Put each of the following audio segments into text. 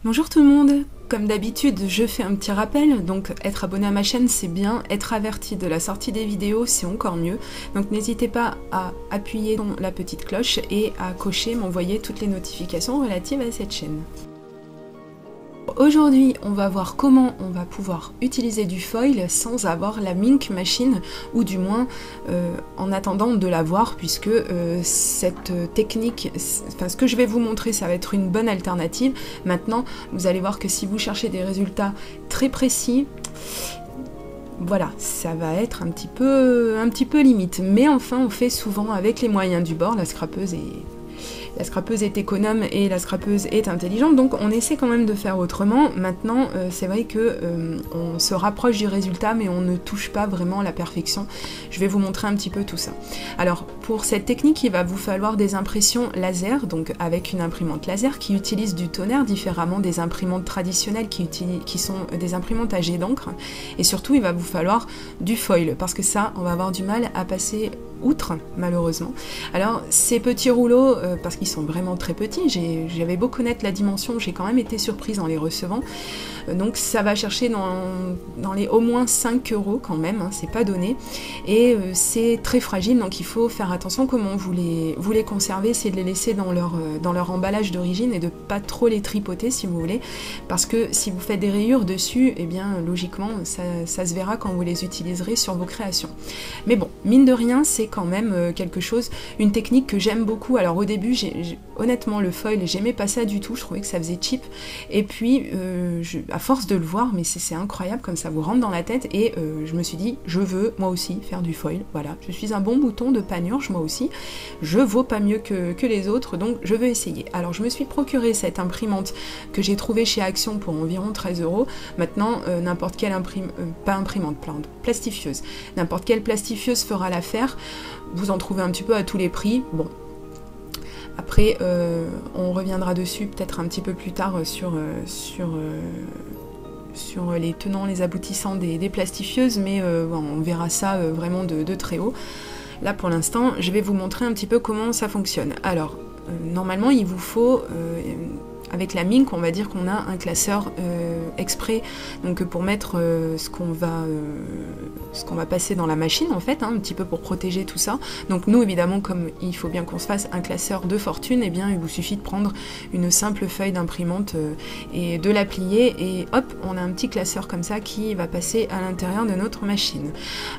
Bonjour tout le monde, comme d'habitude je fais un petit rappel, donc être abonné à ma chaîne c'est bien, être averti de la sortie des vidéos c'est encore mieux, donc n'hésitez pas à appuyer sur la petite cloche et à cocher, m'envoyer toutes les notifications relatives à cette chaîne. Aujourd'hui, on va voir comment on va pouvoir utiliser du foil sans avoir la Mink Machine, ou du moins en attendant de l'avoir, puisque cette technique, enfin ce que je vais vous montrer, ça va être une bonne alternative. Maintenant, vous allez voir que si vous cherchez des résultats très précis, voilà, ça va être un petit peu limite. Mais enfin, on fait souvent avec les moyens du bord. La scrapeuse est économe et la scrapeuse est intelligente, donc on essaie quand même de faire autrement. Maintenant, c'est vrai que on se rapproche du résultat, mais on ne touche pas vraiment la perfection. Je vais vous montrer un petit peu tout ça. Alors, pour cette technique, il va vous falloir des impressions laser, donc avec une imprimante laser qui utilise du tonnerre différemment des imprimantes traditionnelles qui sont des imprimantes à jet d'encre. Et surtout, il va vous falloir du foil, parce que ça, on va avoir du mal à passer outre, malheureusement. Alors, ces petits rouleaux, parce qu'ils sont vraiment très petits, j'avais beau connaître la dimension, j'ai quand même été surprise en les recevant. Donc ça va chercher dans les au moins 5 € quand même, hein, c'est pas donné. Et c'est très fragile, donc il faut faire attention comment vous les conservez, c'est de les laisser dans leur emballage d'origine et de pas trop les tripoter si vous voulez, parce que si vous faites des rayures dessus, eh bien logiquement ça se verra quand vous les utiliserez sur vos créations. Mais bon, mine de rien, c'est quand même quelque chose, une technique que j'aime beaucoup. Alors au début, honnêtement le foil, j'aimais pas ça du tout, je trouvais que ça faisait cheap, et puis à force de le voir, mais c'est incroyable comme ça vous rentre dans la tête, et je me suis dit, je veux moi aussi faire du foil, voilà, je suis un bon mouton de panurge moi aussi, je vaux pas mieux que les autres, donc je veux essayer. Alors je me suis procuré cette imprimante que j'ai trouvée chez Action pour environ 13 €. Maintenant, n'importe quelle plastifieuse, n'importe quelle plastifieuse fera l'affaire, vous en trouvez un petit peu à tous les prix, bon. Après, on reviendra dessus peut-être un petit peu plus tard sur les tenants, les aboutissants des plastifieuses, mais bon, on verra ça vraiment de très haut. Là, pour l'instant, je vais vous montrer un petit peu comment ça fonctionne. Alors, normalement, il vous faut... avec la Mink, on va dire qu'on a un classeur exprès, donc pour mettre ce qu'on va passer dans la machine en fait, hein, un petit peu pour protéger tout ça. Donc nous évidemment, comme il faut bien qu'on se fasse un classeur de fortune, et eh bien il vous suffit de prendre une simple feuille d'imprimante et de la plier, et hop, on a un petit classeur comme ça qui va passer à l'intérieur de notre machine.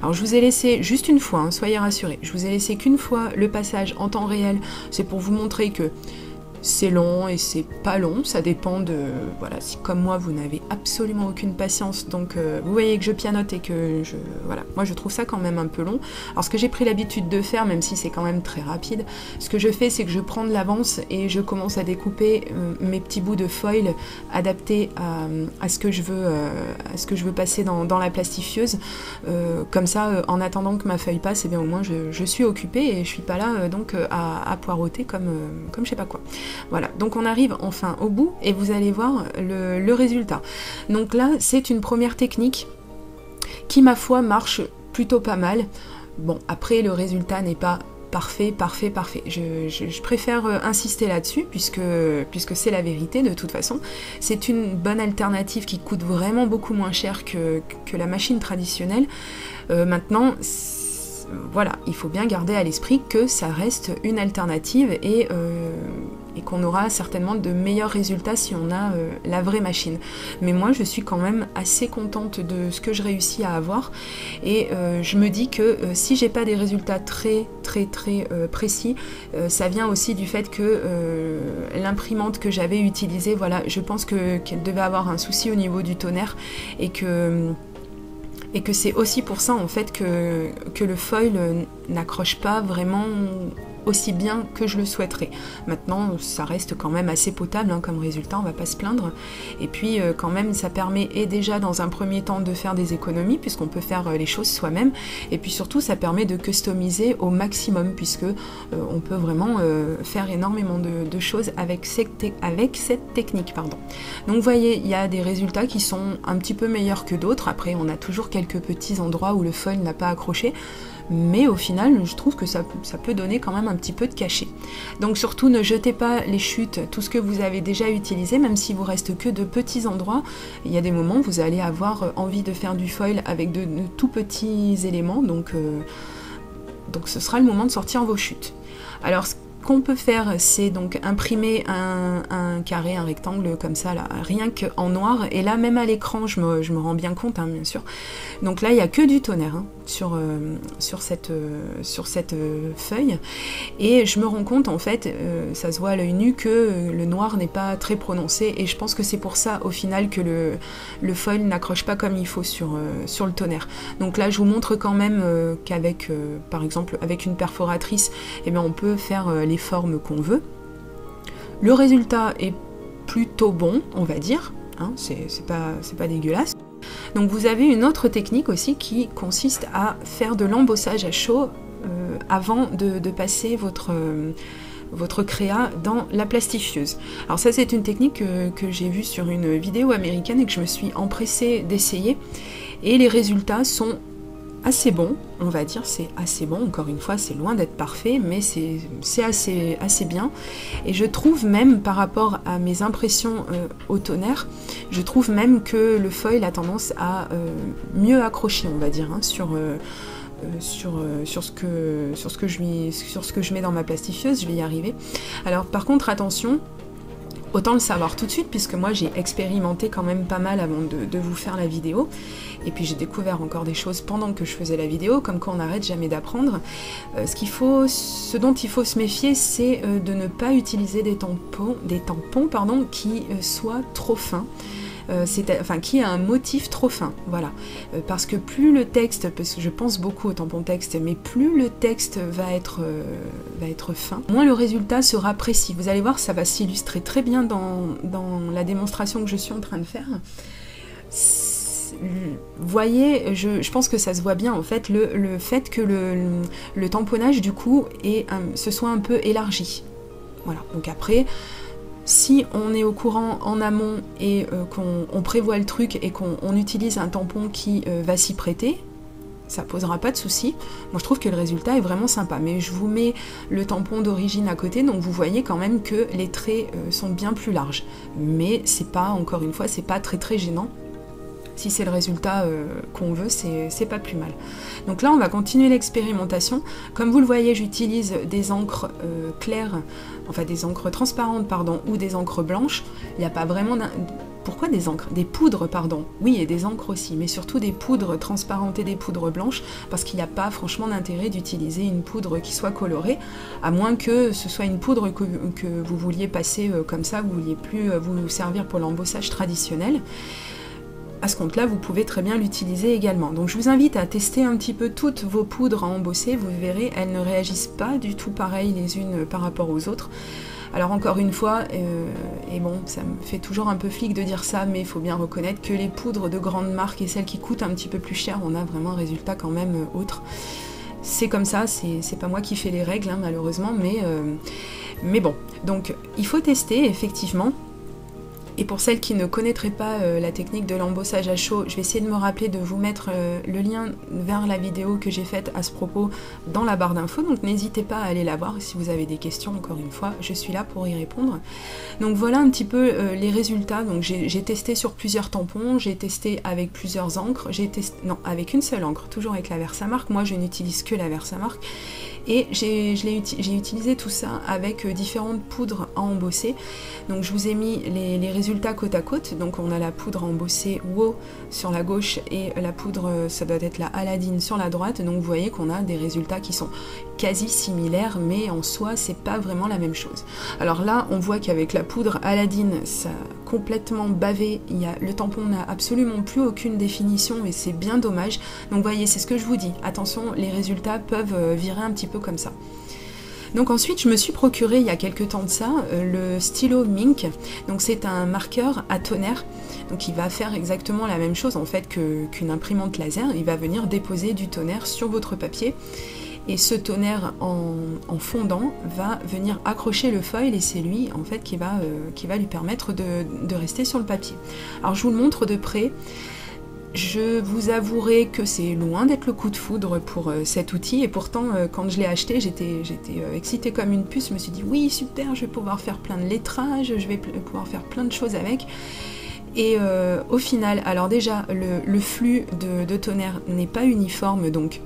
Alors je vous ai laissé juste une fois, hein, soyez rassurés, je vous ai laissé qu'une fois le passage en temps réel, c'est pour vous montrer que c'est long et c'est pas long, ça dépend de... Voilà, si comme moi vous n'avez absolument aucune patience, donc vous voyez que je pianote et que je... Voilà, moi je trouve ça quand même un peu long. Alors ce que j'ai pris l'habitude de faire, même si c'est quand même très rapide, ce que je fais c'est que je prends de l'avance et je commence à découper mes petits bouts de foil adaptés à ce que je veux passer dans la plastifieuse. Comme ça, en attendant que ma feuille passe, et bien au moins je suis occupée et je suis pas là donc à poireauter comme je sais pas quoi. Voilà, donc on arrive enfin au bout et vous allez voir le résultat. Donc là, c'est une première technique qui, ma foi, marche plutôt pas mal. Bon, après, le résultat n'est pas parfait. Je préfère insister là-dessus, puisque c'est la vérité de toute façon. C'est une bonne alternative qui coûte vraiment beaucoup moins cher que la machine traditionnelle. Maintenant, voilà, il faut bien garder à l'esprit que ça reste une alternative et qu'on aura certainement de meilleurs résultats si on a la vraie machine. Mais moi, je suis quand même assez contente de ce que je réussis à avoir, et je me dis que si j'ai pas des résultats très précis, ça vient aussi du fait que l'imprimante que j'avais utilisée, voilà, je pense qu'elle devait avoir un souci au niveau du tonnerre, et que c'est aussi pour ça en fait que le foil n'accroche pas vraiment aussi bien que je le souhaiterais. Maintenant, ça reste quand même assez potable hein, comme résultat, on va pas se plaindre. Et puis quand même, ça permet déjà dans un premier temps de faire des économies, puisqu'on peut faire les choses soi-même. Et puis surtout, ça permet de customiser au maximum, puisque on peut vraiment faire énormément de choses avec cette technique. Pardon. Donc vous voyez, il y a des résultats qui sont un petit peu meilleurs que d'autres. Après, on a toujours quelques petits endroits où le foil n'a pas accroché. mais au final je trouve que ça peut donner quand même un petit peu de cachet. Donc surtout ne jetez pas les chutes, tout ce que vous avez déjà utilisé, même s'il vous reste que de petits endroits. Il y a des moments où vous allez avoir envie de faire du foil avec de tout petits éléments, donc ce sera le moment de sortir vos chutes. Alors ce qu'on peut faire, c'est donc imprimer un carré, un rectangle comme ça, là, rien qu'en noir, et là même à l'écran je me rends bien compte, hein, bien sûr. Donc là il n'y a que du tonnerre, hein, sur cette feuille, et je me rends compte en fait, ça se voit à l'œil nu, que le noir n'est pas très prononcé, et je pense que c'est pour ça au final que le foil n'accroche pas comme il faut sur le tonnerre. Donc là je vous montre quand même qu'avec par exemple avec une perforatrice, eh bien, on peut faire les formes qu'on veut. Le résultat est plutôt bon, on va dire, hein, c'est pas dégueulasse. Donc vous avez une autre technique aussi qui consiste à faire de l'embossage à chaud avant de passer votre créa dans la plastifieuse. Alors ça c'est une technique que j'ai vue sur une vidéo américaine et que je me suis empressée d'essayer, et les résultats sont assez bon, on va dire, c'est assez bon, encore une fois c'est loin d'être parfait, mais c'est assez bien, et je trouve même par rapport à mes impressions au tonnerre, je trouve même que le foil a tendance à mieux accrocher, on va dire, hein, sur ce que je mets dans ma plastifieuse. Je vais y arriver. Alors par contre attention, autant le savoir tout de suite, puisque moi j'ai expérimenté quand même pas mal avant de vous faire la vidéo, et puis j'ai découvert encore des choses pendant que je faisais la vidéo, comme quoi on n'arrête jamais d'apprendre. Ce dont il faut se méfier, c'est de ne pas utiliser des tampons qui soient trop fins. Qui a un motif trop fin, voilà. Parce que plus le texte, parce que je pense beaucoup au tampon texte, mais plus le texte va être fin, moins le résultat sera précis. Vous allez voir, ça va s'illustrer très bien dans la démonstration que je suis en train de faire. Vous voyez, je pense que ça se voit bien en fait, le fait que le tamponnage du coup se soit un peu élargi. Voilà, donc après, si on est au courant en amont et qu'on prévoit le truc et qu'on utilise un tampon qui va s'y prêter, ça posera pas de souci. Moi je trouve que le résultat est vraiment sympa, mais je vous mets le tampon d'origine à côté, donc vous voyez quand même que les traits sont bien plus larges. Mais c'est pas, encore une fois, c'est pas très gênant. Si c'est le résultat qu'on veut, c'est pas plus mal. Donc là, on va continuer l'expérimentation. Comme vous le voyez, j'utilise des encres claires, enfin des encres transparentes, pardon, ou des encres blanches. Il n'y a pas vraiment... Pourquoi des encres? Des poudres, pardon. Oui, et des encres aussi, mais surtout des poudres transparentes et des poudres blanches, parce qu'il n'y a pas franchement d'intérêt d'utiliser une poudre qui soit colorée, à moins que ce soit une poudre que vous vouliez passer comme ça, que vous vouliez plus vous servir pour l'embossage traditionnel. À ce compte-là, vous pouvez très bien l'utiliser également. Donc je vous invite à tester un petit peu toutes vos poudres à embosser, vous verrez, elles ne réagissent pas du tout pareil les unes par rapport aux autres. Alors encore une fois, et bon, ça me fait toujours un peu flic de dire ça, mais il faut bien reconnaître que les poudres de grandes marques et celles qui coûtent un petit peu plus cher, on a vraiment un résultat quand même autre. C'est comme ça, c'est pas moi qui fais les règles, hein, malheureusement, mais bon. Donc il faut tester, effectivement. Et pour celles qui ne connaîtraient pas la technique de l'embossage à chaud, je vais essayer de me rappeler de vous mettre le lien vers la vidéo que j'ai faite à ce propos dans la barre d'infos, donc n'hésitez pas à aller la voir si vous avez des questions, encore une fois, je suis là pour y répondre. Donc voilà un petit peu les résultats. Donc j'ai testé sur plusieurs tampons, j'ai testé avec plusieurs encres, avec une seule encre, toujours avec la Versamark, moi je n'utilise que la Versamark. Et j'ai utilisé tout ça avec différentes poudres à embosser. Donc je vous ai mis les résultats côte à côte. Donc on a la poudre à embosser WOW sur la gauche et la poudre, ça doit être la Aladdin sur la droite. Donc vous voyez qu'on a des résultats qui sont quasi similaires, mais en soi c'est pas vraiment la même chose. Alors là on voit qu'avec la poudre Aladdin ça a complètement bavé, le tampon n'a absolument plus aucune définition et c'est bien dommage. Donc vous voyez, c'est ce que je vous dis, attention, les résultats peuvent virer un petit peu comme ça. Donc ensuite je me suis procuré il y a quelques temps de ça le stylo Mink. Donc c'est un marqueur à tonnerre, donc il va faire exactement la même chose en fait qu'une imprimante laser. Il va venir déposer du tonnerre sur votre papier et ce tonnerre en fondant va venir accrocher le foil et c'est lui en fait qui va lui permettre de rester sur le papier. Alors je vous le montre de près. Je vous avouerai que c'est loin d'être le coup de foudre pour cet outil, et pourtant quand je l'ai acheté j'étais excitée comme une puce. Je me suis dit oui super, je vais pouvoir faire plein de lettrages, je vais pouvoir faire plein de choses avec. Et au final, alors déjà le flux de tonnerre n'est pas uniforme, donc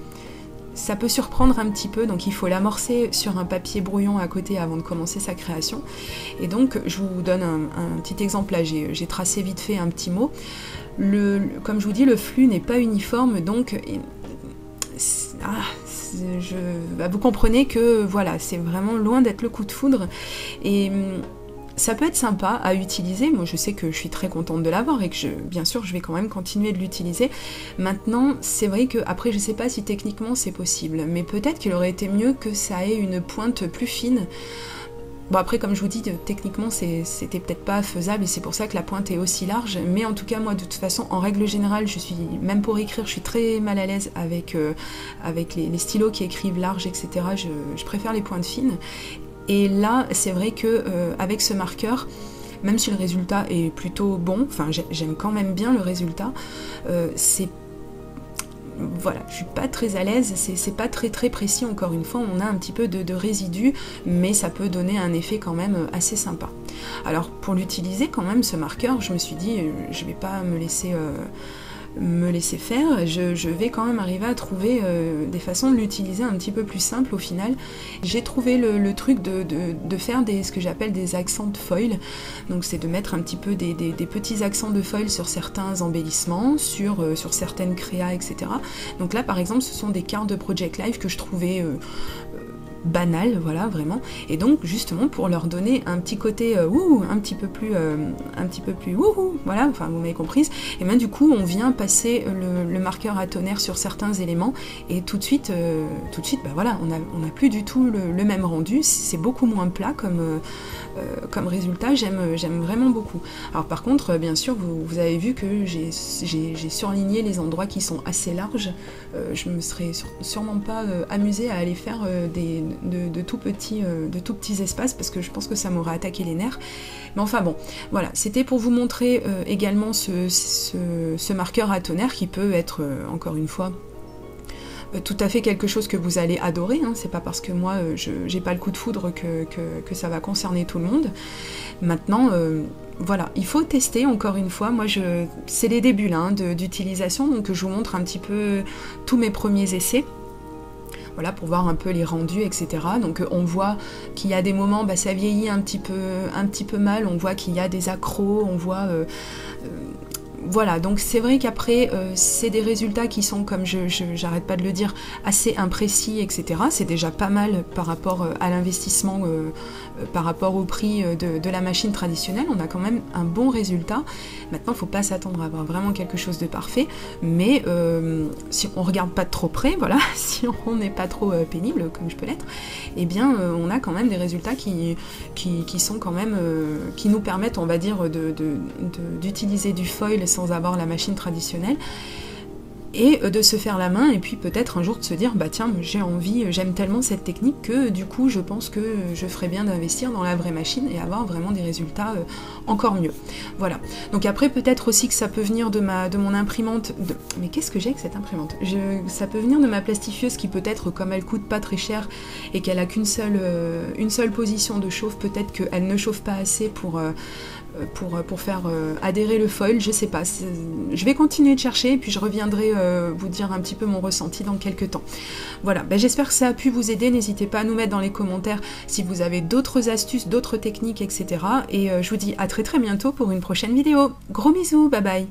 ça peut surprendre un petit peu, donc il faut l'amorcer sur un papier brouillon à côté avant de commencer sa création. Et donc je vous donne un petit exemple là, j'ai tracé vite fait un petit mot. Comme je vous dis, le flux n'est pas uniforme, donc vous comprenez que voilà, c'est vraiment loin d'être le coup de foudre. Et ça peut être sympa à utiliser. Moi je sais que je suis très contente de l'avoir et que bien sûr je vais quand même continuer de l'utiliser. Maintenant c'est vrai que après je sais pas si techniquement c'est possible, mais peut-être qu'il aurait été mieux que ça ait une pointe plus fine. Bon après comme je vous dis, techniquement c'était peut-être pas faisable et c'est pour ça que la pointe est aussi large, mais en tout cas moi de toute façon en règle générale même pour écrire je suis très mal à l'aise avec les stylos qui écrivent large etc. Je préfère les pointes fines. Et là c'est vrai que avec ce marqueur, même si le résultat est plutôt bon, enfin j'aime quand même bien le résultat, voilà, je suis pas très à l'aise, c'est pas très précis, encore une fois, on a un petit peu de résidus, mais ça peut donner un effet quand même assez sympa. Alors pour l'utiliser quand même ce marqueur, je me suis dit je vais pas me laisser faire, je vais quand même arriver à trouver des façons de l'utiliser un petit peu plus simples au final. J'ai trouvé le truc de faire ce que j'appelle des accents de foil, donc c'est de mettre un petit peu des petits accents de foil sur certains embellissements, sur certaines créas, etc. Donc là par exemple ce sont des cartes de Project Life que je trouvais banal, voilà, vraiment, et donc justement pour leur donner un petit côté un petit peu plus wouhou, voilà, enfin vous m'avez comprise, et bien du coup on vient passer le marqueur à tonnerre sur certains éléments et tout de suite bah voilà, on a plus du tout le même rendu, c'est beaucoup moins plat comme résultat, j'aime vraiment beaucoup. Alors par contre bien sûr vous avez vu que j'ai surligné les endroits qui sont assez larges, je me serais sûrement pas amusée à aller faire de tout petits espaces parce que je pense que ça m'aurait attaqué les nerfs. Mais enfin bon, voilà, c'était pour vous montrer également ce marqueur à tonnerre qui peut être, encore une fois, tout à fait quelque chose que vous allez adorer, hein. C'est pas parce que moi j'ai pas le coup de foudre que ça va concerner tout le monde. Maintenant, voilà, il faut tester encore une fois. Moi, c'est les débuts là, d'utilisation, donc je vous montre un petit peu tous mes premiers essais. Voilà, pour voir un peu les rendus, etc. Donc on voit qu'il y a des moments, bah, ça vieillit un petit peu mal, on voit qu'il y a des accros, on voit... voilà, donc c'est vrai qu'après, c'est des résultats qui sont, comme j'arrête pas de le dire, assez imprécis, etc. C'est déjà pas mal par rapport à l'investissement, par rapport au prix de la machine traditionnelle. On a quand même un bon résultat. Maintenant, il ne faut pas s'attendre à avoir vraiment quelque chose de parfait, mais si on regarde pas de trop près, voilà, si on n'est pas trop pénible, comme je peux l'être, eh bien, on a quand même des résultats qui sont quand même, qui nous permettent, on va dire, d'utiliser du foil sans avoir la machine traditionnelle et de se faire la main et puis peut-être un jour de se dire bah tiens j'ai envie, j'aime tellement cette technique que du coup je pense que je ferais bien d'investir dans la vraie machine et avoir vraiment des résultats encore mieux. Voilà, donc après peut-être aussi que ça peut venir de mon imprimante mais qu'est-ce que j'ai avec cette imprimante, ça peut venir de ma plastifieuse qui peut-être comme elle coûte pas très cher et qu'elle a qu'une seule position de chauffe, peut-être qu'elle ne chauffe pas assez pour faire adhérer le foil, je sais pas, je vais continuer de chercher et puis je reviendrai vous dire un petit peu mon ressenti dans quelques temps. Voilà, ben j'espère que ça a pu vous aider, n'hésitez pas à nous mettre dans les commentaires si vous avez d'autres astuces, d'autres techniques, etc. Et je vous dis à très bientôt pour une prochaine vidéo. Gros bisous, bye bye.